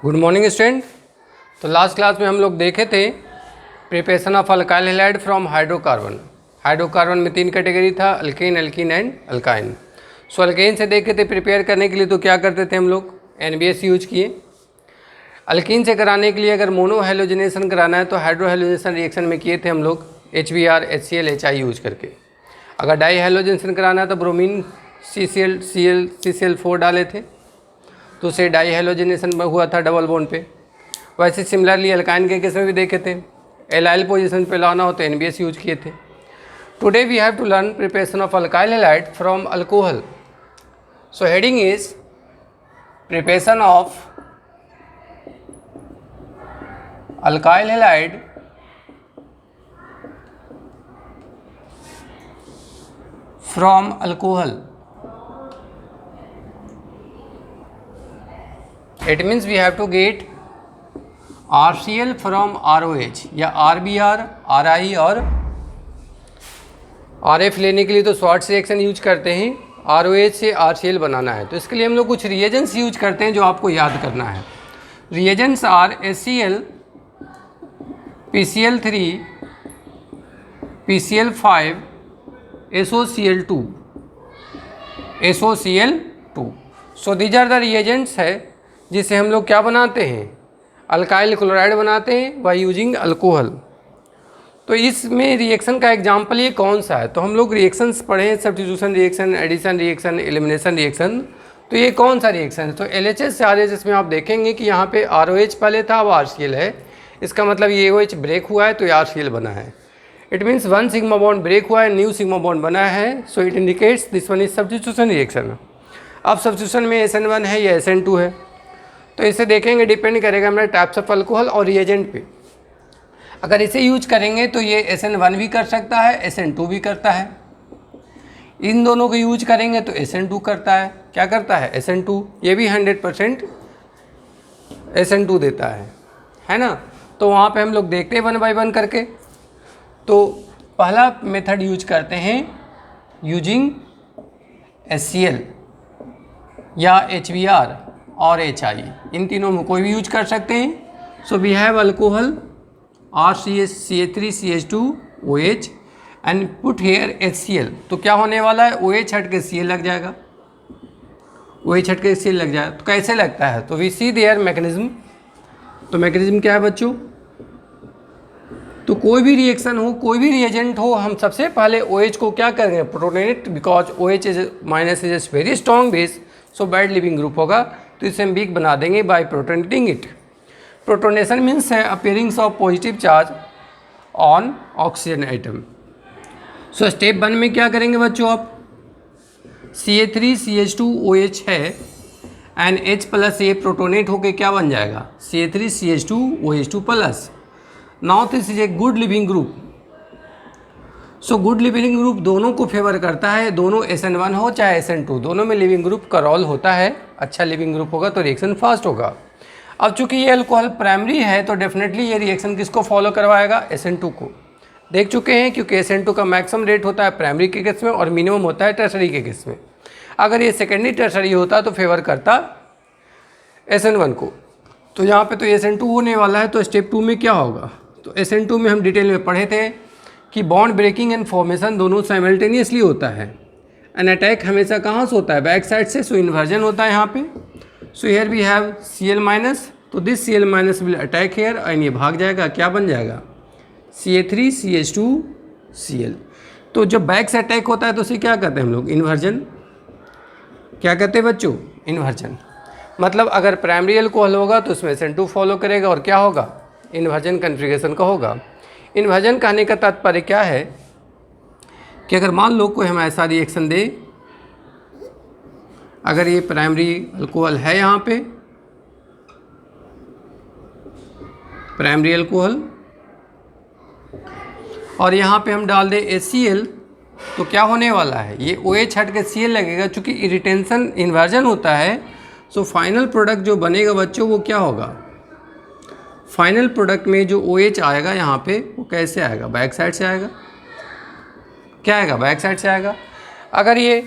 Good morning student. तो last class में हम लोग देखे थे preparation of alkyl halide from hydrocarbon. Hydrocarbon में 3 कैटेगरी था, alkane, alkyne and alkyne. So alkane से देखे थे प्रिपेयर करने के लिए तो क्या करते थे हम लोग, NBS यूज किए। अल्कीन से कराने के लिए अगर मोनो हेलोजनेशन कराना है तो हाइड्रो हेलोजनेशन रिएक्शन में किए थे हम लोग HBr, HCl, HI यूज करके। अगर डाई हेलोजनेशन कराना है तो ब्रोमीन CCl4 डाले थे तो उसे डाई हेलोजनेशन हुआ था डबल बॉन्ड पे। वैसे सिमिलरली अल्काइन के केस में भी देखे थे, एलाइल पोजीशन पे लाना हो तो NBS यूज किए थे। Today we have to learn preparation of alkyl halide from alcohol. So heading is preparation of alkyl halide from alcohol. It means we have to get RCl from ROH या RBr, RI और RF लेने के लिए तो short reaction use करते हैं, ROH से RCl बनाना है तो इसके लिए हम लोग कुछ रिएजेंट्स यूज करते हैं जो आपको याद करना है। Reagents are HCl, PCl3, PCl5, SOCl2, SOCl2। So these are the reagents है जिसे हम लोग क्या बनाते हैं, अल्काइल क्लोराइड बनाते हैं बाय यूजिंग अल्कोहल। तो इसमें रिएक्शन का एग्जांपल ये कौन सा है, तो हम लोग रिएक्शंस पढ़े हैं, substitution reaction, addition reaction, elimination reaction. तो ये कौन सा रिएक्शन है, तो LHS से RHS में आप देखेंगे कि यहाँ पे ROH पहले था, अब RCl है। इसका मतलब ये OH ब्रेक हुआ है तो ये RCl बना है। It means 1 sigma bond break हुआ है, न्यू सिग्मा बॉन्ड बना है। So it indicates this one is substitution reaction. अब सब्स्टिट्यूशन में SN1 है या SN2 है, तो इसे देखेंगे, डिपेंड करेगा हमारे टाइप्स ऑफ अल्कोहल और रिएजेंट पे। अगर इसे यूज करेंगे तो ये SN1 भी कर सकता है, SN2 भी करता है। इन दोनों को यूज करेंगे तो SN2 करता है, क्या करता है, SN2। ये भी 100% SN2 देता है ना। तो वहाँ पे हम लोग देखते हैं 1 बाय 1 करके। तो पहला मेथड यूज करते हैं यूजिंग HCl या HBr और HI, इन तीनों में कोई भी यूज कर सकते हैं। So we have alcohol RCH3CH2OH and put here HCl। तो क्या होने वाला है, OH हट के Cl लग जाएगा, OH हट के Cl लग जाएगा। तो कैसे लगता है, तो वी सी देयर मैकेनिज्म। तो मैकेनिज्म क्या है बच्चों, तो कोई भी रिएक्शन हो, कोई भी रिएजेंट हो, हम सबसे पहले OH को क्या करेंगे, protonate, because OH is minus is very strong base, so bad leaving group होगा तो इसे हम वीक बना देंगे by protonating it. Protonation means है appearings of positive charge on oxygen atom. So step 1 में क्या करेंगे बच्चों, आप CH3CH2OH है एंड H प्लस ये प्रोटोनेट होके क्या बन जाएगा, CH3CH2OH2 plus. Now this is a good leaving group. So good leaving group दोनों को फेवर करता है, दोनों SN1 हो चाहे SN2, दोनों में लिविंग ग्रुप का रोल होता है। अच्छा लिविंग ग्रुप होगा तो रिएक्शन फास्ट होगा। अब चूंकि ये अल्कोहल प्राइमरी है तो डेफिनेटली ये रिएक्शन किसको फॉलो करवाएगा, SN2 को। देख चुके हैं क्योंकि SN2 का मैक्सिमम रेट होता है प्राइमरी के केस में और मिनिमम होता है टर्सरी के केस में। अगर ये सेकेंडरी टर्सरी होता तो फेवर करता SN1 को। तो यहाँ पे तो SN2 होने वाला है। तो स्टेप 2 में क्या होगा, तो SN2 में हम डिटेल में पढ़े थे कि बॉन्ड ब्रेकिंग एंड फॉर्मेशन दोनों साइमल्टेनियसली होता है। एंड अटैक हमेशा कहाँ से होता है, बैक साइड से। सो इन्वर्जन होता है यहाँ पे। So here we have Cl minus, तो this Cl minus will attack here and ये भाग जाएगा, क्या बन जाएगा, CH3CH2Cl। तो जब बैक से अटैक होता है तो उसे क्या कहते हैं हम लोग, इन्वर्जन। क्या कहते हैं बच्चों, इन्वर्जन। मतलब अगर प्राइमरी अल्कोहल होगा तो उसमें SN2 फॉलो करेगा और क्या होगा, इन्वर्जन कन्फिगरेशन का होगा। इन्वर्जन कहने का तात्पर्य क्या है कि अगर मान लो कोई हम ऐसा रिएक्शन दे, अगर ये प्राइमरी अल्कोहल है, यहाँ पे प्राइमरी अल्कोहल, और यहाँ पे हम डाल दें HCl, तो क्या होने वाला है, ये OH हट के Cl लगेगा। चूँकि इरिटेंशन इन्वर्जन होता है, सो फाइनल प्रोडक्ट जो बनेगा बच्चों वो क्या होगा, फाइनल प्रोडक्ट में जो OH आएगा यहाँ पे वो कैसे आएगा, बैक साइड से आएगा। क्या आएगा, बैक साइड से आएगा। अगर ये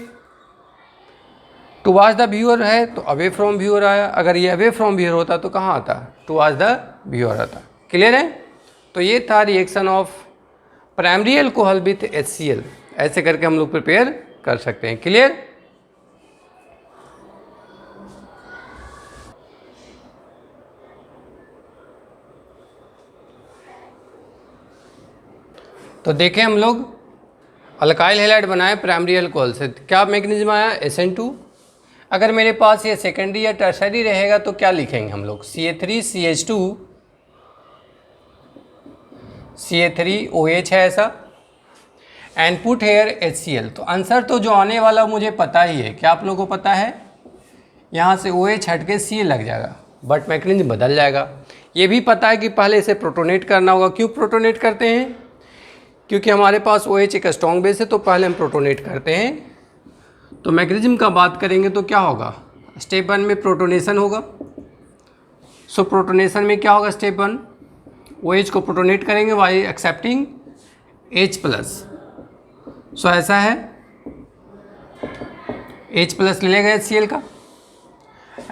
टुवार्ड्स द व्यूअर है तो अवे फ्रॉम व्यूअर आया, अगर ये अवे फ्रॉम व्यूअर होता तो कहाँ आता, टुवार्ड्स द व्यूअर आता। क्लियर है। तो ये था reaction of primary alcohol with HCl। ऐसे करके हम लोग प्रिपेयर कर सकते हैं। क्लियर। तो देखें हम लोग अल्काइल हैलाइड बनाए प्राइमरी अल्कोहल से, क्या मैकेनिज्म आया, SN2। अगर मेरे पास ये सेकेंडरी या टर्शरी रहेगा तो क्या लिखेंगे हम लोग, CH3CH2 CH3OH है ऐसा, एंड पुट हेयर HCl। तो आंसर तो जो आने वाला मुझे पता ही है, क्या आप लोगों को पता है, यहाँ से OH हट के Cl लग जाएगा, बट मैकेनिज्म बदल जाएगा। ये भी पता है कि पहले इसे प्रोटोनेट करना होगा। क्यों प्रोटोनेट करते हैं, क्योंकि हमारे पास OH एक स्ट्रॉन्ग बेस है, तो पहले हम प्रोटोनेट करते हैं। तो मैकेनिज्म का बात करेंगे तो क्या होगा, स्टेप 1 में प्रोटोनेशन होगा। सो प्रोटोनेशन में क्या होगा, स्टेप 1 OH को प्रोटोनेट करेंगे बाय एक्सेप्टिंग H+। सो ऐसा है, H+ ले लेगा HCl का,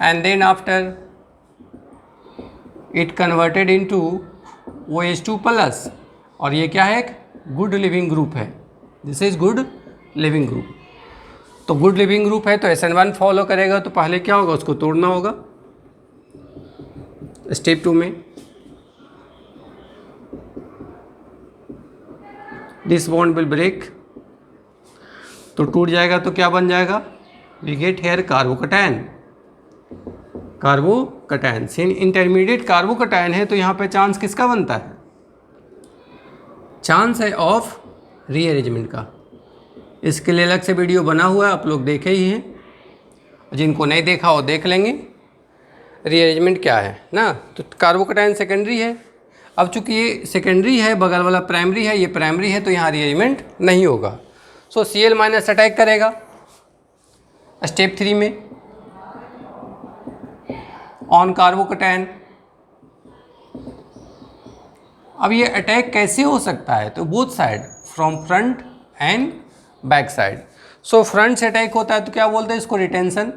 and then after it converted into OH2+, और ये क्या है, एक गुड लिविंग ग्रुप है, this is good leaving group. तो गुड लिविंग ग्रुप है तो SN1 फॉलो करेगा, तो पहले क्या होगा, उसको तोड़ना होगा स्टेप 2 में। दिस बॉन्ड विल ब्रेक, तो टूट जाएगा तो क्या बन जाएगा, we get here carbocation. Carbocation से इंटरमीडिएट कार्बोकैटायन है, तो यहाँ पे चांस किसका बनता है, चांस है ऑफ रीअरेंजमेंट का। इसके लिए अलग से वीडियो बना हुआ है, आप लोग देखे ही हैं, जिनको नहीं देखा वो देख लेंगे, रीअरेंजमेंट क्या है ना। तो कार्बोकैटायन सेकेंडरी है, अब चूंकि ये सेकेंडरी है, बगल वाला प्राइमरी है, ये प्राइमरी है, तो यहाँ रीअरेंजमेंट नहीं होगा। सो Cl- अटैक करेगा स्टेप 3 में ऑन कार्बोकैटायन। अब ये अटैक कैसे हो सकता है, तो both side, from front end back side. So front से अटैक होता है तो क्या बोलते हैं इसको, रिटेंशन।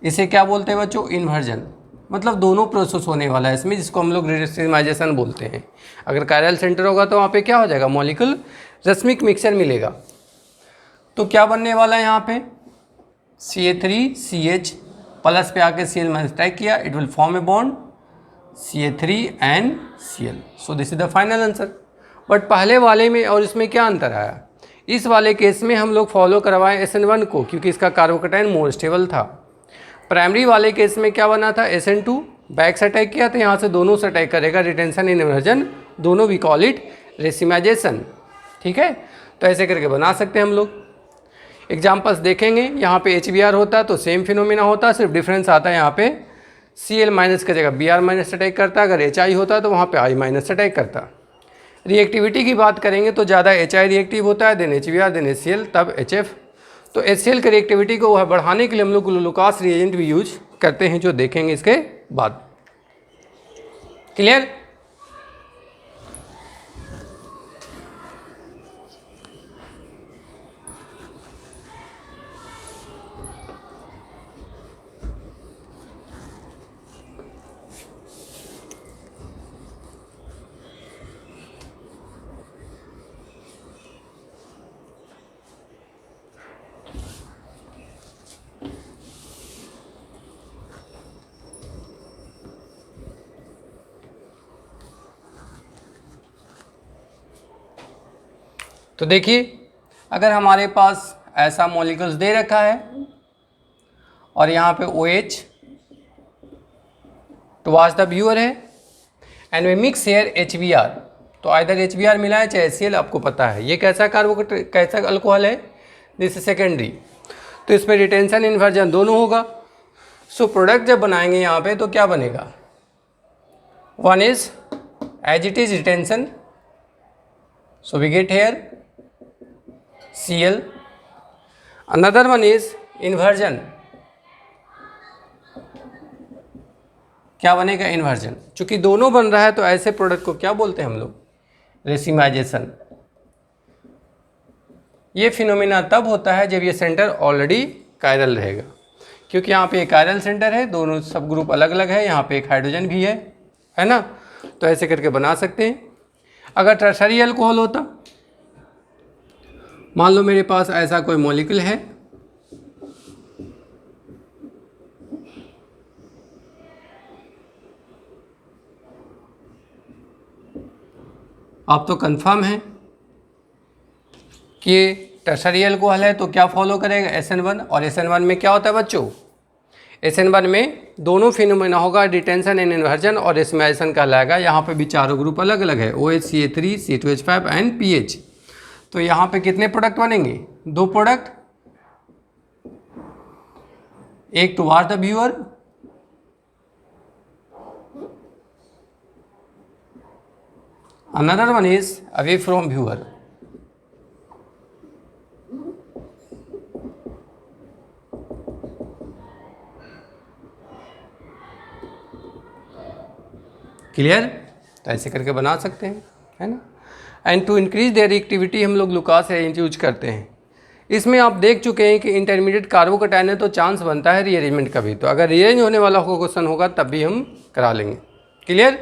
इसे क्या बोलते हैं बच्चों, इन्वर्जन। मतलब दोनों प्रोसेस होने वाला है इसमें, जिसको हम लोग रेसिमाइजेशन बोलते हैं। अगर कायरल सेंटर होगा तो वहाँ पे क्या हो जाएगा, मॉलिक्यूल रश्मिक मिक्सचर मिलेगा। तो क्या बनने वाला है यहाँ पे, CH3CH प्लस पे आके Cl- अटैक किया, it will form a bond CH3 and Cl। So this is the final answer. But पहले वाले में और इसमें क्या अंतर आया, इस वाले केस में हम लोग फॉलो करवाएं SN1 को, क्योंकि इसका कार्बोकैटायन मोर स्टेबल था। प्राइमरी वाले केस में क्या बना था, SN2 बैक से अटैक किया, तो यहाँ से दोनों से अटैक करेगा, रिटेंशन इन इन्वर्जन दोनों, वी कॉल इट रेसिमाइजेशन। ठीक है, तो ऐसे करके बना सकते हैं हम लोग। एग्जाम्पल्स देखेंगे, यहाँ पे HBr होता है तो सेम फिनोमिना होता है, सिर्फ डिफरेंस आता है, यहाँ पे Cl- की जगह Br- अटैक करता है, अगर HI होता है तो वहाँ पे I- अटैक करता। रिएक्टिविटी की बात करेंगे तो ज़्यादा HI रिएक्टिव होता है, देन HBr, देन HCl, तब HF। तो HCl की रिएक्टिविटी को वह बढ़ाने के लिए हम लोग ग्लूकोज रिएजेंट भी यूज करते हैं, जो देखेंगे इसके बाद। क्लियर। तो देखिए, अगर हमारे पास ऐसा मॉलिक्यूल्स दे रखा है और यहाँ पे OH टुवार्ड्स द व्यूअर है, and we mix here HBr, तो आइदर HBr मिला है चाहे HCl, आपको पता है ये कैसा कैसा अल्कोहल है, दिस सेकेंडरी। तो इसमें रिटेंशन इन्वर्जन दोनों होगा। सो प्रोडक्ट जब बनाएंगे यहाँ पे तो क्या बनेगा, one is as it is retention, so we get here Cl, another one is inversion, क्या बनेगा, इन्वर्जन। चूंकि दोनों बन रहा है तो ऐसे प्रोडक्ट को क्या बोलते हैं हम लोग, रेसिमाइजेशन। ये फिनोमेना तब होता है जब ये सेंटर ऑलरेडी कायरल रहेगा, क्योंकि यहाँ पे एक कायरल सेंटर है, दोनों सब ग्रुप अलग अलग है, यहाँ पे एक हाइड्रोजन भी है ना। तो ऐसे करके बना सकते हैं। अगर टर्शरी अल्कोहल होता, मान लो मेरे पास ऐसा कोई मॉलिक्यूल है, आप तो कंफर्म है कि टर्शरी अल्कोहल है, तो क्या फॉलो करेगा, SN1। और SN1 में क्या होता है बच्चों, SN1 में दोनों फिनोमेना होगा, डिटेंशन एंड इन्वर्जन, और इसमें SN कहलाएगा। यहाँ पे भी चारों ग्रुप अलग अलग है, OH, CH3, C2H5 and PH। तो यहाँ पे कितने प्रोडक्ट बनेंगे, 2 प्रोडक्ट, एक toward the viewer, another one is away from viewer. Clear. तो ऐसे करके बना सकते हैं, है ना। And to increase their activity हम लोग ग्लूकास रेंज यूज करते हैं। इसमें आप देख चुके हैं कि इंटरमीडिएट कार्बोकैटायन है तो चांस बनता है रीअरेंजमेंट का भी, तो अगर रीअरेंज होने वाला क्वेश्चन होगा तब भी हम करा लेंगे। क्लियर।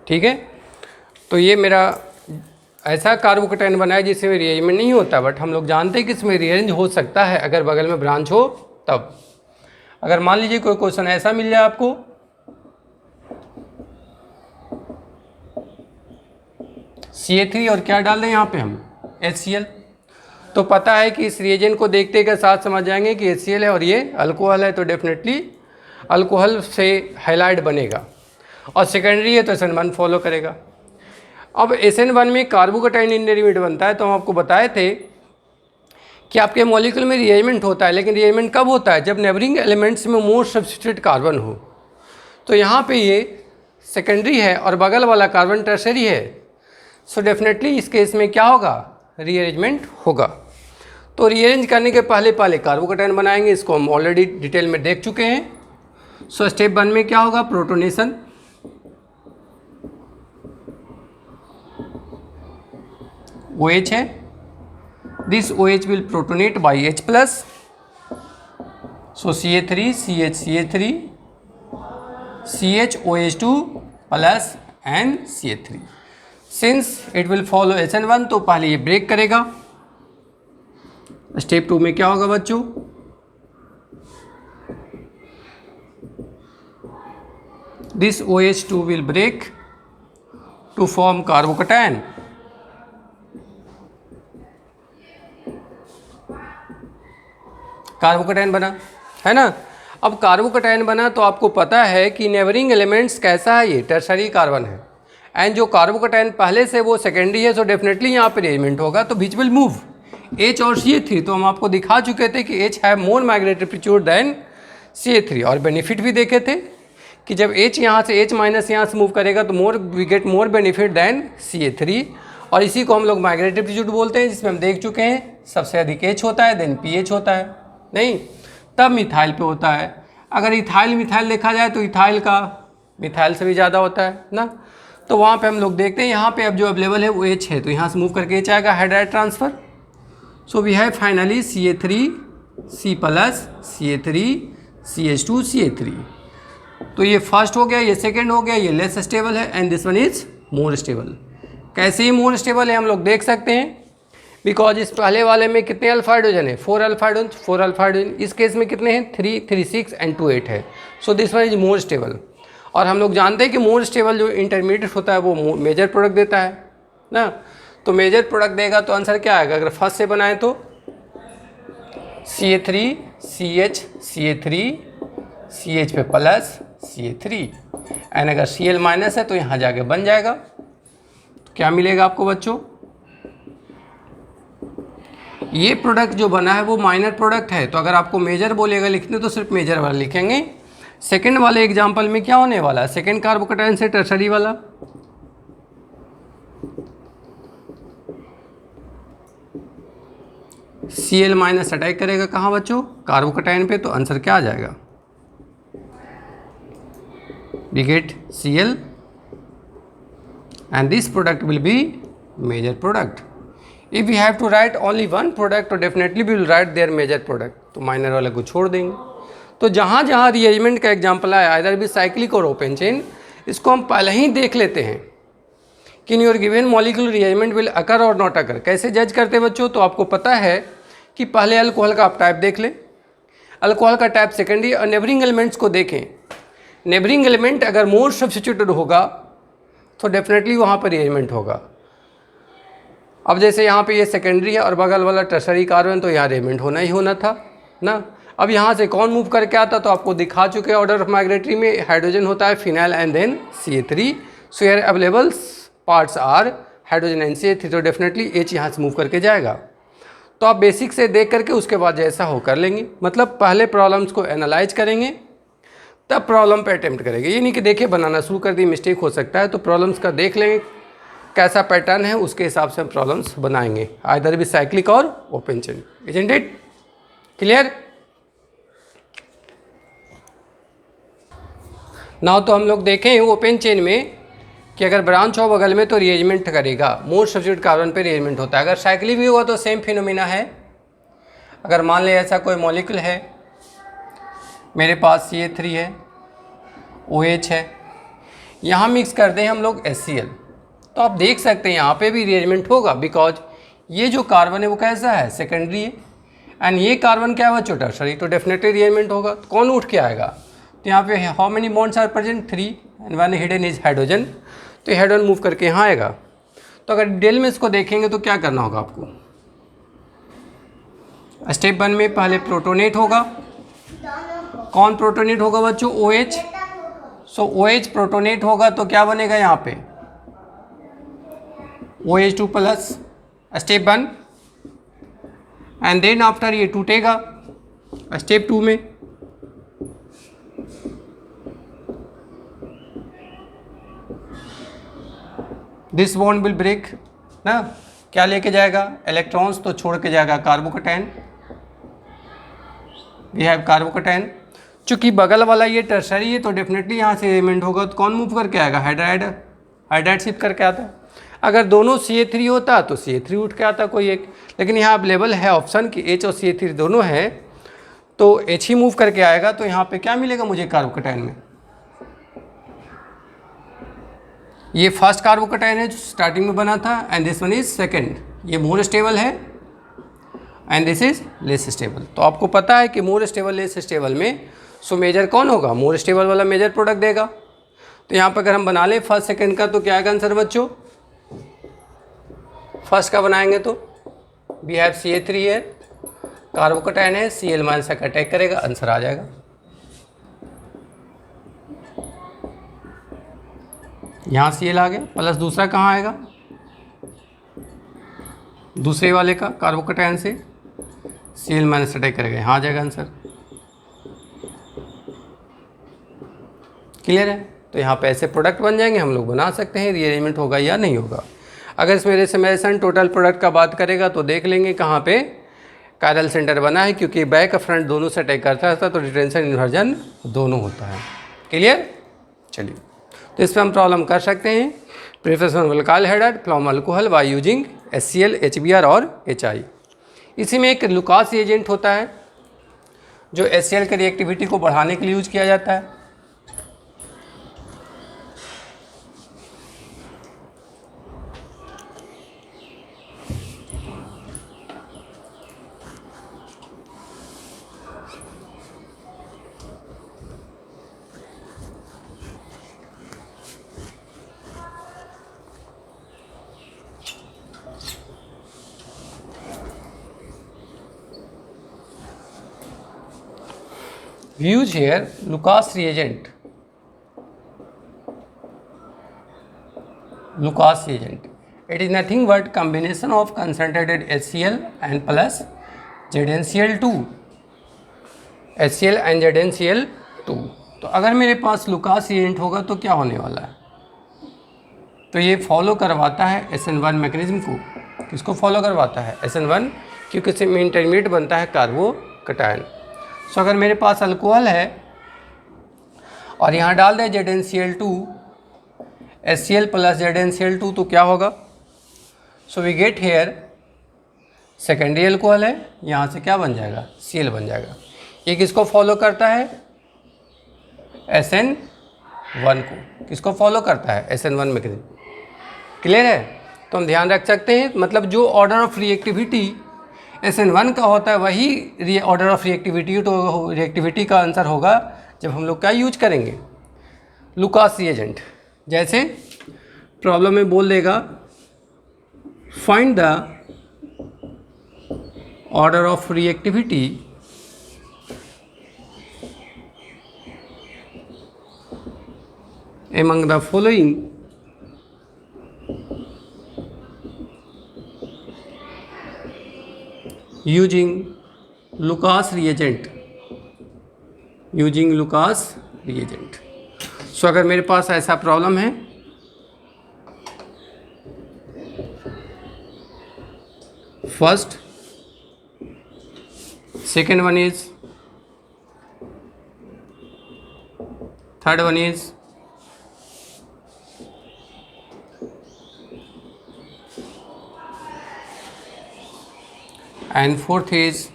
ठीक है। तो ये मेरा ऐसा कार्बोकैटायन बना है जिसमें रीअरेंजमेंट नहीं होता, बट हम लोग जानते हैं कि इसमें रीअरेंज हो सकता है अगर बगल में ब्रांच हो तब। अगर मान लीजिए कोई क्वेश्चन ऐसा मिल जाए आपको, CA3 और क्या डाल दें यहाँ पे हम HCl, तो पता है कि इस रिएजेंट को देखते के साथ समझ जाएंगे कि HCl है और ये अल्कोहल है, तो डेफिनेटली अल्कोहल से हाइलाइड बनेगा। और सेकेंडरी है तो SN1 फॉलो करेगा। अब SN1 में कार्बोकैटायन इंटरमीडिएट बनता है, तो हम आपको बताए थे कि आपके मॉलिक्यूल में रीअरेंजमेंट होता है, लेकिन रीअरेंजमेंट कब होता है, जब नेबरिंग एलिमेंट्स में मोर सब्स्टिट्यूटेड कार्बन हो। तो यहाँ पे ये सेकेंडरी है और बगल वाला कार्बन टर्शरी है, सो डेफिनेटली इस केस में क्या होगा, रीअरेंजमेंट होगा। तो रीअरेंज करने के पहले कार्बोकैटायन बनाएंगे, इसको हम ऑलरेडी डिटेल में देख चुके हैं। सो स्टेप 1 में क्या होगा, प्रोटोनेशन, OH है, this OH will protonate by H plus, so CA3 CH CH OH2 plus and CA3, since it will follow SN1 तो पहले ये ब्रेक करेगा। स्टेप 2 में क्या होगा बच्चों, this OH2 will break to form carbocation, carbocation बना, है ना। अब कार्बोकैटायन बना तो आपको पता है कि नेबरिंग एलिमेंट्स कैसा है, ये टर्शरी कार्बन है, एंड जो कार्बोकैटायन पहले से वो सेकेंडरी है, सो डेफिनेटली यहाँ पे रीअरेंजमेंट होगा, तो विच विल मूव H और CA3। तो हम आपको दिखा चुके थे कि H have more migratory pressure than CA3, और बेनिफिट भी देखे थे कि जब H यहाँ से H माइनस यहाँ से मूव करेगा तो we get more benefit than CA3, और इसी को हम लोग माइग्रेटरी प्रीच्योर बोलते हैं, जिसमें हम देख चुके हैं सबसे अधिक H होता है, देन PH होता है, नहीं तब मिथाइल पे होता है। अगर इथाइल मिथाइल देखा जाए तो इथाइल का मिथाइल से भी ज़्यादा होता है ना, तो वहाँ पे हम लोग देखते हैं यहाँ पे अब जो अवेलेबल है वो H है, तो यहाँ से मूव करके H आएगा, hydride transfer. So we have finally CA3 C plus CA3 CH2 CA3। तो ये फर्स्ट हो गया, ये सेकेंड हो गया, ये लेस स्टेबल है, and this one is more stable. कैसे ही मोर स्टेबल है हम लोग देख सकते हैं, बिकॉज इस पहले वाले में कितने अल्फा हाइड्रोजन है, 4 अल्फा हाइड्रोजन, इस केस में कितने हैं, 3, 3, 6 एंड 2, 8 है। So this one is more stable. और हम लोग जानते हैं कि मोर स्टेबल जो इंटरमीडिएट होता है वो मेजर प्रोडक्ट देता है ना। तो मेजर प्रोडक्ट देगा तो आंसर क्या आएगा? अगर फर्स्ट से बनाए तो CA3 CH CA3 CH पे प्लस CA3 एंड अगर Cl माइनस है तो यहाँ जाके बन जाएगा। तो क्या मिलेगा आपको बच्चों? ये प्रोडक्ट जो बना है वो माइनर प्रोडक्ट है, तो अगर आपको मेजर बोलेगा लिखने तो सिर्फ मेजर वाला लिखेंगे। सेकंड वाले एग्जांपल में क्या होने वाला है? सेकंड कार्बोकैटायन से टर्सरी वाला Cl माइनस अटैक करेगा कहाँ बच्चों? कार्बोकैटायन पे। तो आंसर क्या आ जाएगा? We get Cl and this product will be major product. If we have to write only one product, तो definitely we will write their major product. तो माइनर वाले को छोड़ देंगे। तो जहाँ जहाँ रिएजमेंट का एग्जाम्पल आया, आइदर भी साइक्लिक और ओपन चेन, इसको हम पहले ही देख लेते हैं कि in your given molecular रिएजमेंट will occur और नॉट अकर। कैसे जज करते हैं बच्चों? तो आपको पता है कि पहले अल्कोहल का आप टाइप देख लें, अल्कोहल का टाइप सेकेंडरी, और नेबरिंग एलिमेंट्स को देखें। नेबरिंग एलिमेंट अगर मोर सब्स्टिट्यूटेड होगा तो डेफिनेटली वहाँ पर रिएजमेंट होगा। अब जैसे यहाँ पे ये सेकेंडरी है और बगल वाला टर्सरी कार्बन, तो यहाँ रिएजमेंट होना ही होना था ना। अब यहाँ से कौन मूव करके आता? तो आपको दिखा चुके ऑर्डर ऑफ माइग्रेटरी में हाइड्रोजन होता है phenyl and then CA3। So here available parts are hydrogen and CA3, तो डेफिनेटली H यहाँ से मूव करके जाएगा। तो आप बेसिक से देख करके उसके बाद जैसा हो कर लेंगे, मतलब पहले प्रॉब्लम्स को एनालाइज करेंगे तब प्रॉब्लम पे अटेम्प्ट करेंगे। ये नहीं कि देखिए बनाना शुरू कर दी मिस्टेक हो सकता है, तो प्रॉब्लम्स का देख लेंगे कैसा पैटर्न है, उसके हिसाब से हम प्रॉब्लम्स बनाएंगे, आइदर भी साइक्लिक और open chain. Isn't it clear? Now तो हम लोग देखें ओपन चेन में कि अगर ब्रांच हो बगल में तो रिएजमेंट करेगा, मोर सब्स्टिट्यूट कार्बन पे रिएजमेंट होता है। अगर साइक्लिक भी हुआ तो सेम फिनोमिना है। अगर मान ले ऐसा कोई मॉलिक्यूल है, मेरे पास CA3 है, OH है, यहाँ मिक्स कर दें हम लोग HCl, तो आप देख सकते हैं यहाँ पे भी रिएजमेंट होगा, बिकॉज ये जो कार्बन है वो कैसा है? सेकेंडरी है, एंड ये कार्बन क्या है? टर्सरी, तो डेफिनेटली रिएजमेंट होगा। तो कौन उठ के आएगा? तो यहाँ पे how many bonds are present? 3 and one hidden is hydrogen, तो हाइड्रोजन मूव करके यहाँ आएगा। तो अगर डिटेल में इसको देखेंगे तो क्या करना होगा आपको? स्टेप 1 में पहले प्रोटोनेट होगा। कौन प्रोटोनेट होगा बच्चों? OH। सो OH प्रोटोनेट होगा तो क्या बनेगा यहाँ पे? OH2 plus, step 1। And then after ये टूटेगा स्टेप 2 में, दिस बॉन्ड विल ब्रेक ना। क्या लेके जाएगा? इलेक्ट्रॉन्स, तो छोड़ के जाएगा कार्बोकैटायन। We have carbocation. चूँकि बगल वाला ये टर्सरी है तो डेफिनेटली यहाँ से एलिमेंट होगा, तो कौन मूव करके आएगा? हाइड्राइड। हाइड्राइड शिफ्ट करके आता है। अगर दोनों CA3 होता तो CA3 उठ के आता कोई एक, लेकिन यहाँ अवेलेबल है ऑप्शन कि H और CA3 दोनों है, तो H ही मूव करके आएगा। तो यहाँ पे क्या मिलेगा मुझे कार्बोकैटायन में? ये फर्स्ट कार्बोकैटायन है जो स्टार्टिंग में बना था, and this one is second. ये मोर स्टेबल है and this is less stable. तो आपको पता है कि मोर स्टेबल लेस स्टेबल में सो मेजर कौन होगा? मोर स्टेबल वाला मेजर प्रोडक्ट देगा। तो यहाँ पर अगर हम बना लें फर्स्ट सेकंड का तो क्या आएगा आंसर बच्चों? फर्स्ट का बनाएंगे तो वी हैव CA3 है, कार्बोकैटायन है, Cl माइनस का अटैक करेगा, आंसर आ जाएगा। यहाँ Cl आ गया, प्लस दूसरा कहाँ आएगा? दूसरे वाले का कार्बोकैटायन से Cl माइनस अटैक करेगा, यहाँ आ जाएगा आंसर। क्लियर है? तो यहाँ पे ऐसे प्रोडक्ट बन जाएंगे, हम लोग बना सकते हैं, रीअरेंजमेंट होगा या नहीं होगा। अगर इसमें रेसमेशन टोटल प्रोडक्ट का बात करेगा तो देख लेंगे कहाँ पे कायरल सेंटर बना है, क्योंकि बैक फ्रंट दोनों से अटैक करता था, तो रिटेंशन इन्वर्जन दोनों होता है। क्लियर? चलिए, तो इस पर हम प्रॉब्लम कर सकते हैं। Preparation alkyl hydride from alcohol by using HCl, HBr और HI। इसी में एक लुकास एजेंट होता है जो HCl की रिएक्टिविटी को बढ़ाने के लिए यूज किया जाता है। We use here Lucas reagent. Lucas reagent. It is nothing but combination of concentrated HCl and plus ZnCl2. HCl and ZnCl2. तो अगर मेरे पास लुकास रिएजेंट होगा तो क्या होने वाला है, तो ये फॉलो करवाता है SN1 मैकेनिज्म को। किसको फॉलो करवाता है? SN1, क्योंकि इसमें इंटरमीडिएट बनता है कार्बोकैटायन। सो अगर मेरे पास अल्कोहल है और यहाँ डाल दें ZnCl2, HCl प्लस ZnCl2, तो क्या होगा? So we get here secondary alcohol है, यहाँ से क्या बन जाएगा? Cl बन जाएगा। ये किसको फॉलो करता है? SN1 को। किसको फॉलो करता है? SN1 mechanism. क्लियर है? तो हम ध्यान रख सकते हैं, मतलब जो ऑर्डर ऑफ रिएक्टिविटी SN1 का होता है वही ऑर्डर ऑफ रिएक्टिविटी का आंसर होगा जब हम लोग क्या यूज करेंगे? Lucas reagent. जैसे प्रॉब्लम में बोल देगा find the order of reactivity among the following using Lucas reagent। Using Lucas reagent. So अगर मेरे पास ऐसा प्रॉब्लम है, first, second one is, third one is, and fourth is,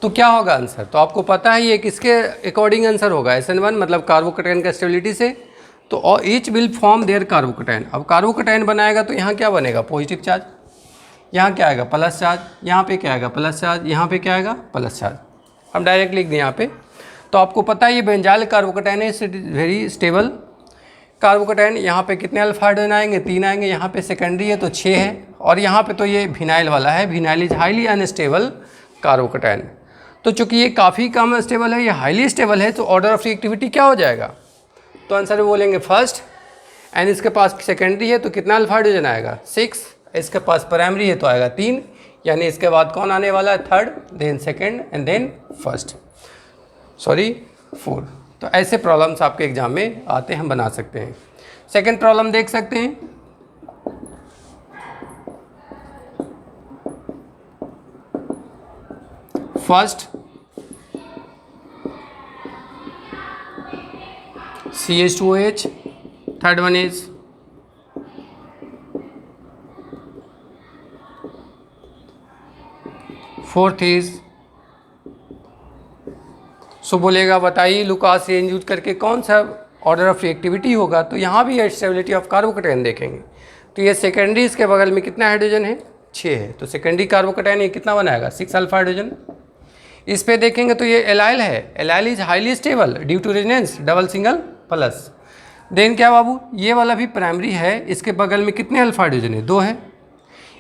तो क्या होगा आंसर? तो आपको पता है ये किसके अकॉर्डिंग आंसर होगा? SN1 मतलब कार्बोकैटायन का स्टेबिलिटी से। तो each will form their carbocation. अब कार्बोकैटायन बनाएगा तो यहाँ क्या बनेगा? Positive charge. यहाँ क्या आएगा? Plus charge. यहाँ पे क्या आएगा? Plus charge. यहाँ पे क्या आएगा? Plus charge. हम डायरेक्ट लिख दें यहाँ पे। तो आपको पता है ये बेंजाइल कार्बोकैटायन है, वेरी स्टेबल कार्बोकैटायन। यहाँ पे कितने अल्फा हाइड्रोजन आएंगे? 3 आएंगे। यहाँ पे सेकेंडरी है तो 6 है, और यहाँ पे तो ये विनाइल वाला है। Vinyl is highly unstable carbocation. तो चूंकि ये काफ़ी कम स्टेबल है, ये हाईली स्टेबल है, तो ऑर्डर ऑफ रिएक्टिविटी क्या हो जाएगा? तो आंसर में बोलेंगे फर्स्ट, एंड इसके पास सेकेंडरी है तो कितना अल्फा हाइड्रोजन आएगा? 6। इसके पास प्राइमरी है तो आएगा 3, यानी इसके बाद कौन आने वाला है? Third, then second and then first, sorry 4। तो ऐसे प्रॉब्लम्स आपके एग्जाम में आते हैं, हम बना सकते हैं। सेकेंड प्रॉब्लम देख सकते हैं। First CH2OH, third one is fourth is, सो बोलेगा बताइए लुकास रेंज यूज करके कौन सा ऑर्डर ऑफ रिएक्टिविटी होगा। तो यहाँ भी स्टेबिलिटी ऑफ कार्बोकैटायन देखेंगे। तो ये सेकेंडरी, इसके बगल में कितना हाइड्रोजन है? 6 है। तो सेकेंडरी कार्बोकैटायन ये कितना बनाएगा? 6 अल्फा हाइड्रोजन। इस पे देखेंगे तो ये एलाइल है। Allyl is highly stable due to resonance, double single plus. Then क्या बाबू? ये वाला भी प्राइमरी है। इसके बगल में कितने अल्फा हाइड्रोजन है? 2 है।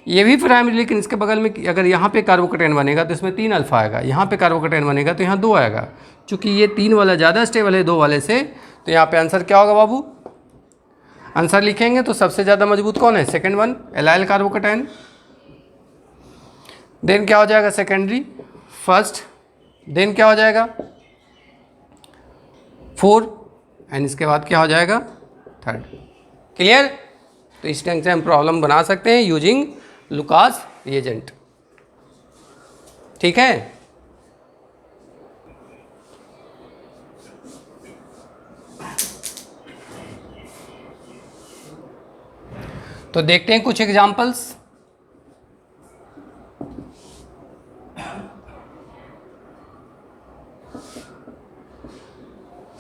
ये भी प्राइमरी, लेकिन इसके बगल में अगर यहाँ पे कार्बोकैटायन बनेगा तो इसमें 3 अल्फा आएगा। यहाँ पे कार्बोकैटायन बनेगा तो यहाँ 2 आएगा। चूँकि ये 3 वाला ज़्यादा स्टेबल है 2 वाले से, तो यहाँ पे आंसर क्या होगा बाबू? आंसर लिखेंगे तो सबसे ज़्यादा मजबूत कौन है? Second one, allyl carbocation. Then क्या हो जाएगा? सेकेंडरी, फर्स्ट, देन क्या हो जाएगा? 4, एंड इसके बाद क्या हो जाएगा? थर्ड। क्लियर? तो इस ढंग से हम प्रॉब्लम बना सकते हैं यूजिंग लुकास रिएजेंट। ठीक है? तो देखते हैं कुछ एग्जांपल्स।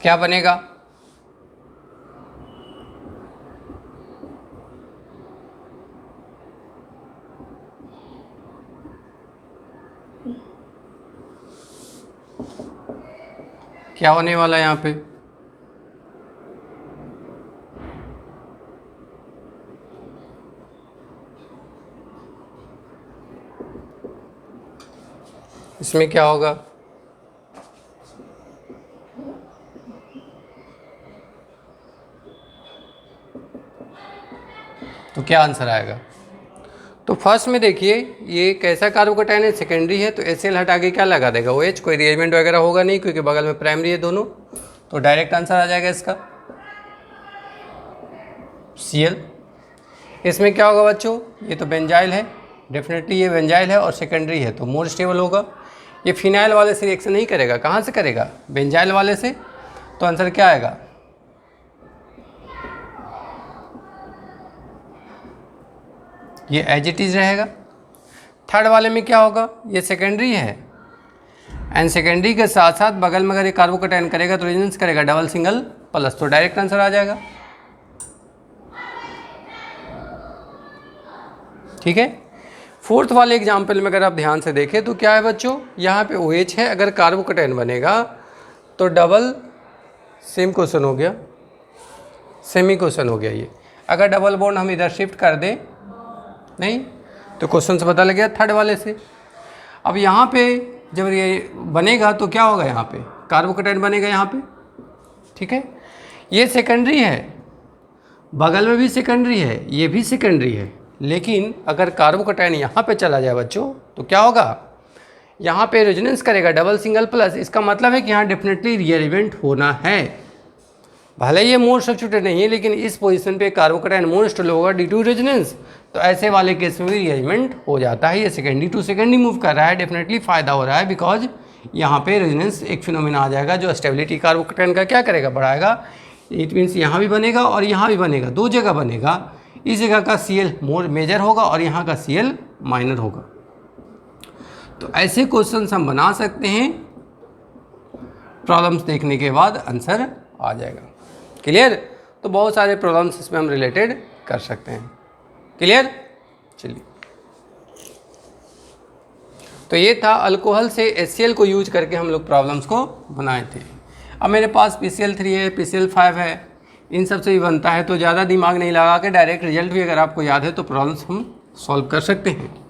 क्या बनेगा? क्या होने वाला है यहाँ पे? इसमें क्या होगा, तो क्या आंसर आएगा। तो फर्स्ट में देखिए ये कैसा कार्बोकैटायन है, सेकेंडरी है, तो HCl हटा के क्या लगा देगा OH, कोई रिएजमेंट वगैरह होगा नहीं क्योंकि बगल में प्राइमरी है दोनों, तो डायरेक्ट आंसर आ जाएगा इसका Cl। इसमें क्या होगा बच्चों, ये तो बेंजाइल है, डेफिनेटली ये बेंजाइल है और सेकेंडरी है तो मोर स्टेबल होगा। ये फिनाइल वाले से रिएक्शन नहीं करेगा, कहाँ से करेगा, बेंजाइल वाले से, तो आंसर क्या आएगा, ये एज इट इज़ रहेगा। थर्ड वाले में क्या होगा, ये सेकेंडरी है एंड सेकेंडरी के साथ साथ बगल में अगर ये कार्बोकैटायन करेगा तो रेजोनेंस करेगा डबल सिंगल प्लस, तो डायरेक्ट आंसर आ जाएगा। ठीक है। फोर्थ वाले एग्जाम्पल में अगर आप ध्यान से देखें तो क्या है बच्चों, यहाँ पे OH है, अगर कार्बोकैटायन बनेगा तो डबल, सेम क्वेश्चन हो गया, सेमी क्वेश्चन हो गया ये, अगर डबल बॉन्ड हम इधर शिफ्ट कर दें नहीं तो क्वेश्चन से पता लग गया थर्ड वाले से। अब यहाँ पे जब ये बनेगा तो क्या होगा, यहाँ पे कार्बोकैटायन बनेगा यहाँ पे, ठीक है। ये सेकेंडरी है, बगल में भी सेकेंडरी है, ये भी सेकेंडरी है, लेकिन अगर कार्बोकैटायन यहाँ पे चला जाए बच्चों तो क्या होगा, यहाँ पे रेजोनेंस करेगा डबल सिंगल प्लस, इसका मतलब है कि यहाँ डेफिनेटली रीअरेंजमेंट होना है। भले ये मोर सब्स्टिट्यूटेड नहीं है लेकिन इस पोजीशन पे कार्बोकैटायन मोर स्टेबल होगा ड्यू टू रेजोनेंस, तो ऐसे वाले केस में भी रीअरेंजमेंट हो जाता है। ये सेकेंडरी टू सेकेंडरी मूव कर रहा है, डेफिनेटली फ़ायदा हो रहा है बिकॉज यहाँ पे रेजोनेंस एक फिनोमिना आ जाएगा जो स्टेबिलिटी कार्बोकैटायन का क्या करेगा, बढ़ाएगा। इट मीन्स यहाँ भी बनेगा और यहाँ भी बनेगा, दो जगह बनेगा, इस जगह का Cl मोर मेजर होगा और यहाँ का Cl माइनर होगा। तो ऐसे क्वेश्चंस हम बना सकते हैं, प्रॉब्लम्स देखने के बाद आंसर आ जाएगा। क्लियर। तो बहुत सारे प्रॉब्लम्स इसमें हम रिलेटेड कर सकते हैं। क्लियर। चलिए, तो ये था अल्कोहल से HCl को यूज करके हम लोग प्रॉब्लम्स को बनाए थे। अब मेरे पास PCl3 है, PCl5 है, इन सब से भी बनता है, तो ज़्यादा दिमाग नहीं लगा के डायरेक्ट रिजल्ट भी अगर आपको याद है तो प्रॉब्लम्स हम सॉल्व कर सकते हैं।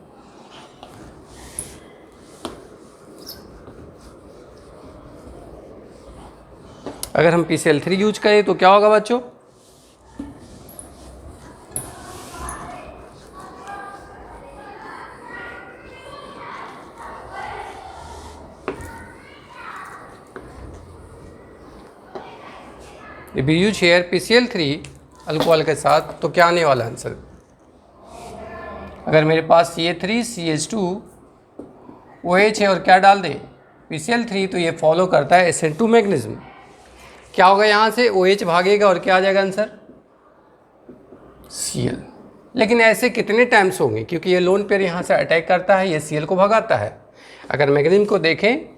अगर हम PCl3 यूज करें तो क्या होगा बच्चों, if you use here PCl3 alcohol के साथ तो क्या आने वाला आंसर, अगर मेरे पास CH3CH2OH है और क्या डाल दे PCl3 तो ये फॉलो करता है SN2 मैग्नीज्म। क्या होगा, यहाँ से OH भागेगा और क्या आ जाएगा आंसर Cl। लेकिन ऐसे कितने टाइम्स होंगे, क्योंकि ये लोन पेयर यहाँ से अटैक करता है, ये Cl को भगाता है। अगर मैग्नीज्म को देखें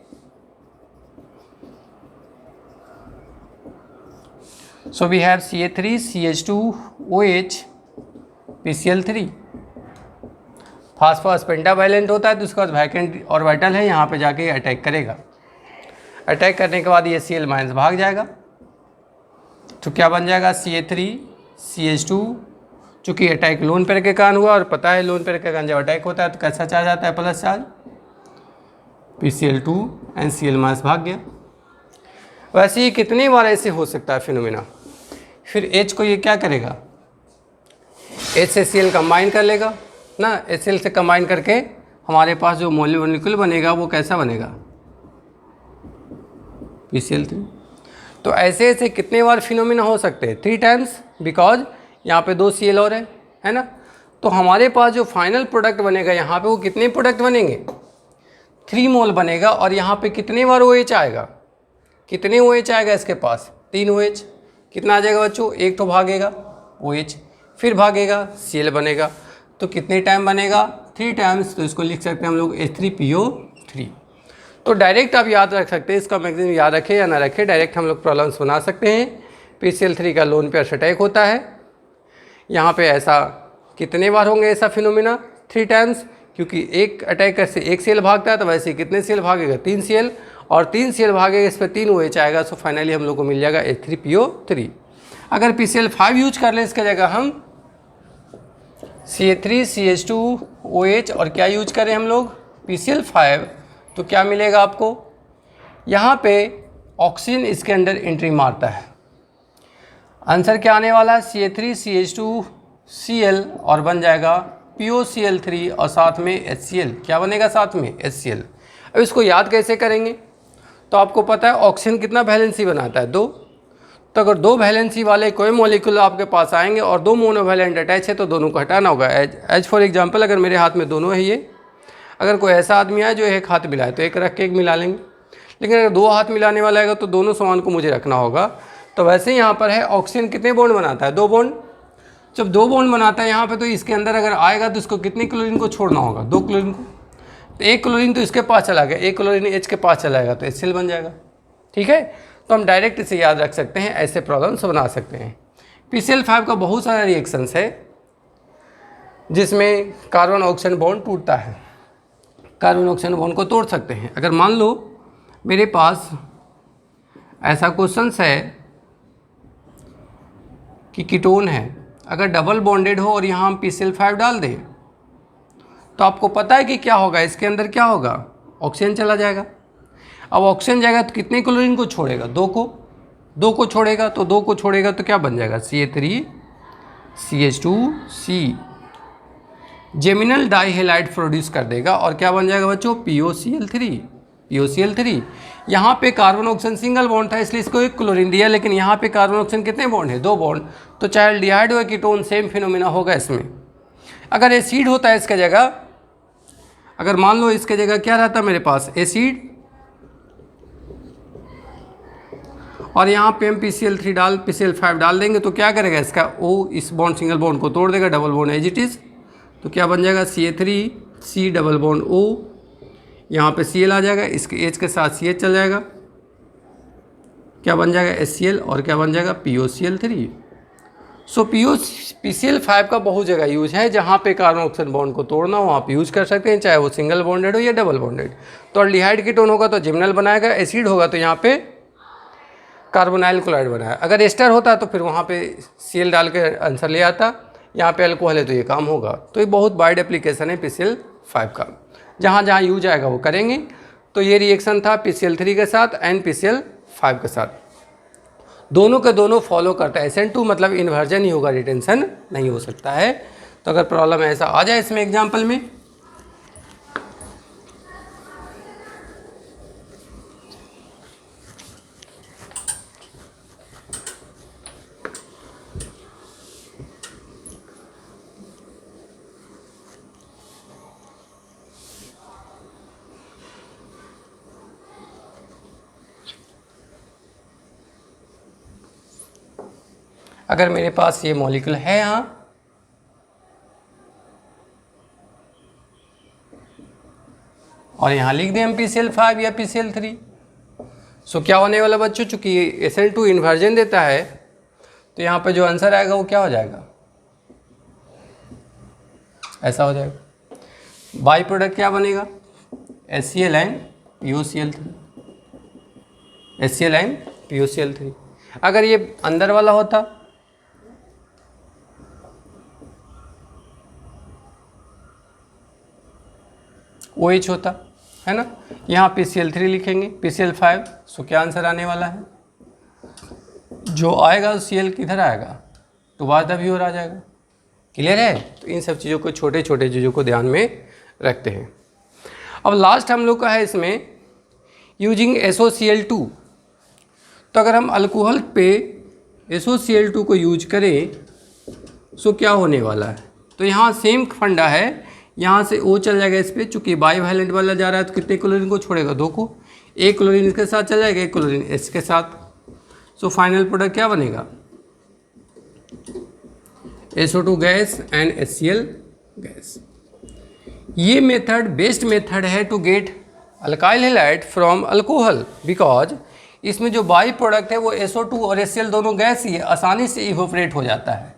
so we have CH3CH2OH PCl3, phosphorus pentavalent होता है तो उसके बाद वैकेंट ऑर्बिटल है, यहाँ पे जाके अटैक करेगा। अटैक करने के बाद ये Cl माइनस भाग जाएगा तो क्या बन जाएगा CH3CH2, चूँकि अटैक लोन पेयर के कारण हुआ और पता है लोन पेयर के कारण जब अटैक होता है तो कैसा चार्ज आता है, plus charge, PCl2 and Cl minus भाग गया। वैसे ही कितनी बार ऐसे हो सकता है फिनोमिना। फिर H को ये क्या करेगा, H से Cl कंबाइन कर लेगा ना, HCl से कंबाइन करके हमारे पास जो मॉलिक्यूल बनेगा वो कैसा बनेगा PCl3। तो ऐसे ऐसे कितने बार फिनोमिना हो सकते हैं, 3 टाइम्स, बिकॉज यहाँ पे 2 Cl और है ना। तो हमारे पास जो फाइनल प्रोडक्ट बनेगा यहाँ पे वो कितने प्रोडक्ट बनेंगे, 3 मोल बनेगा। और यहाँ पे कितने बार OH आएगा, कितने OH आएगा इसके पास, 3 OH। कितना आ जाएगा बच्चों, एक तो भागेगा OH, फिर भागेगा Cl बनेगा, तो कितने टाइम बनेगा, 3 टाइम्स। तो इसको लिख सकते हैं हम लोग H3PO3। तो डायरेक्ट आप याद रख सकते हैं, इसका मैक्सिमम याद रखें या ना रखें, डायरेक्ट हम लोग प्रॉब्लम्स बना सकते हैं। PCl3 का लोन पेयर अटैक होता है, यहाँ पे ऐसा कितने बार होंगे ऐसा फिनोमिना, 3 टाइम्स, क्योंकि एक अटैकर से एक Cl भागता है तो वैसे कितने Cl भागेगा, 3 Cl, और 3 Cl भागेगा, इस पर 3 OH आएगा। सो फाइनली हम लोग को मिल जाएगा H3PO3। अगर PCl5 यूज कर लें इसके जगह हम CH3CH2OH और क्या यूज करें हम लोग PCl5, तो क्या मिलेगा आपको, यहाँ पे ऑक्सीजन इसके अंदर एंट्री मारता है। आंसर क्या आने वाला है, CH3CH2Cl और बन जाएगा POCl3 और साथ में HCl। क्या बनेगा साथ में, HCl। अब इसको याद कैसे करेंगे, तो आपको पता है ऑक्सीजन कितना वैलेंसी बनाता है, 2। तो अगर 2 वैलेंसी वाले कोई मॉलिक्यूल आपके पास आएंगे और 2 मोनोवैलेंट अटैच है तो दोनों को हटाना होगा। एज फॉर एग्जांपल अगर मेरे हाथ में दोनों है ये, अगर कोई ऐसा आदमी आए जो एक हाथ मिलाए तो एक रख के एक मिला लेंगे, लेकिन अगर 2 हाथ मिलाने वाला आएगा तो दोनों सामान को मुझे रखना होगा। तो वैसे ही यहाँ पर है, ऑक्सीजन कितने बॉन्ड बनाता है, 2 बॉन्ड। जब 2 बॉन्ड बनाता है यहाँ पे, तो इसके अंदर अगर आएगा तो इसको कितनी क्लोरीन को छोड़ना होगा, 2 क्लोरीन को। तो 1 क्लोरीन तो इसके पास चला गया, 1 क्लोरीन H के पास चला जाएगा तो HCl बन जाएगा। ठीक है, तो हम डायरेक्ट इसे याद रख सकते हैं, ऐसे प्रॉब्लम्स बना सकते हैं। PCl5 का बहुत सारा रिएक्शंस है जिसमें कार्बन ऑक्सीजन बॉन्ड टूटता है, कार्बन ऑक्सीजन बॉन्ड को तोड़ सकते हैं। अगर मान लो मेरे पास ऐसा क्वेश्चन है कि कीटोन है, अगर डबल बॉन्डेड हो और यहाँ हम PCl5 डाल दें तो आपको पता है कि क्या होगा, इसके अंदर क्या होगा, ऑक्सीजन चला जाएगा। अब ऑक्सीजन जाएगा तो कितने क्लोरीन को छोड़ेगा, 2 को छोड़ेगा। तो 2 को छोड़ेगा तो क्या बन जाएगा, CH3CH2C जेमिनल डाइहेलाइड प्रोड्यूस कर देगा और क्या बन जाएगा बच्चों, POCl3। यहाँ पे कार्बन ऑक्सीजन सिंगल बॉन्ड था इसलिए इसको 1 क्लोरीन दिया, लेकिन यहाँ पे कार्बन ऑक्सीजन कितने बॉन्ड है, 2 बॉन्ड। तो चाहे एल्डिहाइड हो कीटोन सेम फिनोमेना होगा इसमें। अगर एसिड होता है इसके जगह, अगर मान लो इसके जगह क्या रहता मेरे पास, एसिड, और यहाँ पे हम PCl5 डाल देंगे तो क्या करेगा, इसका O इस बॉन्ड सिंगल बॉन्ड को तोड़ देगा, double bond as it is. तो क्या बन जाएगा, CH3C डबल बॉन्ड O, यहाँ पे Cl आ जाएगा, इसके H के साथ CH चल जाएगा, क्या बन जाएगा, HCl, और क्या बन जाएगा, POCl3। सो PCl5 का बहुत जगह यूज है, जहाँ पे कार्बन ऑक्सीजन बॉन्ड को तोड़ना हो वहाँ पे यूज कर सकते हैं, चाहे वो सिंगल बॉन्डेड हो या डबल बॉन्डेड। तो एल्डिहाइड कीटोन होगा तो जिम्नल बनाएगा, एसिड होगा तो यहाँ पे कार्बोनाइल क्लोराइड बनाया। अगर एस्टर होता तो फिर वहाँ पे Cl डाल के आंसर ले आता, यहाँ पे अल्कोहल है तो ये काम होगा। तो ये बहुत वाइड एप्लीकेशन है PCl5 का, जहाँ जहाँ यूज आएगा वो करेंगे। तो ये रिएक्शन था PCl3 के साथ एंड PCl5 के साथ, दोनों के दोनों फॉलो करता है। SN2 मतलब इन्वर्जन ही होगा, रिटेंशन नहीं हो सकता है। तो अगर प्रॉब्लम ऐसा आ जाए इसमें एग्जाम्पल में, अगर मेरे पास ये मॉलिक्यूल है यहाँ, और यहाँ लिख दें हम PCl5 या PCl3, सो क्या होने वाला बच्चों, चूँकि SN2 इन्वर्जन देता है तो यहाँ पे जो आंसर आएगा वो क्या हो जाएगा, ऐसा हो जाएगा। बाई प्रोडक्ट क्या बनेगा, HCl एंड POCl3। अगर ये अंदर वाला होता OH होता है ना, यहाँ PCl3 लिखेंगे, PCl5, सो क्या आंसर आने वाला है, जो आएगा Cl किधर आएगा, तो बाद भी और आ जाएगा। क्लियर है। तो इन सब चीज़ों को, छोटे छोटे चीज़ों को ध्यान में रखते हैं। अब लास्ट हम लोग का है इसमें यूजिंग SOCl2। तो अगर हम अल्कोहल पे SOCl2 को यूज करें सो क्या होने वाला है, तो यहाँ सेम फंडा है, यहाँ से O चल जाएगा इस पर, चूँकि बाई वैलेंट वाला जा रहा है तो कितने क्लोरीन को छोड़ेगा, 2 को। 1 क्लोरीन इसके साथ चल जाएगा, 1 क्लोरीन H के साथ। सो फाइनल प्रोडक्ट क्या बनेगा, SO2 gas and HCl gas. ये मेथड बेस्ट मेथड है to get alkyl halide from alcohol, because इसमें जो बाई प्रोडक्ट है वो SO2 और HCl दोनों गैस ही है, आसानी से इवोपरेट हो जाता है।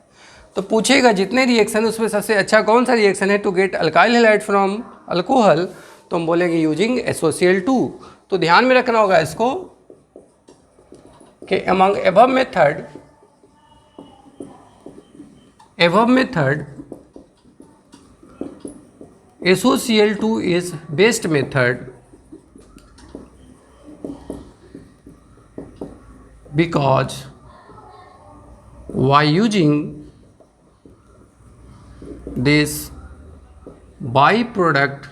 तो पूछेगा जितने रिएक्शन उसमें सबसे अच्छा कौन सा रिएक्शन है to get alkyl halide from alcohol, तो हम बोलेंगे यूजिंग SOCl2। तो ध्यान में रखना होगा इसको कि among above method SOCl2 is best method because by using this byproduct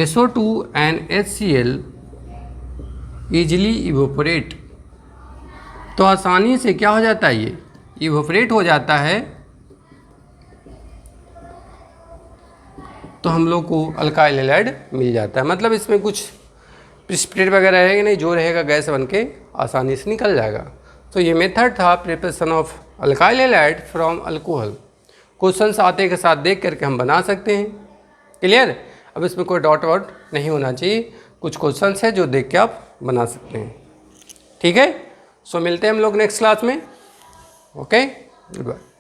SO2 and HCl easily evaporate, तो आसानी से क्या हो जाता है, ये इवोपरेट हो जाता है। तो हम लोग को अल्काइल हैलाइड मिल जाता है। मतलब इसमें कुछ प्रिसिपिटेट वगैरह रहेगा नहीं, जो रहेगा गैस बन के आसानी से निकल जाएगा। तो ये मेथड था preparation of alkyl halide from alcohol. Questions आते के साथ देख करके हम बना सकते हैं। क्लियर? अब इसमें कोई डॉट वॉट नहीं होना चाहिए, कुछ क्वेश्चंस है जो देख के आप बना सकते हैं। ठीक है, सो मिलते हैं हम लोग नेक्स्ट क्लास में। Okay, good bye.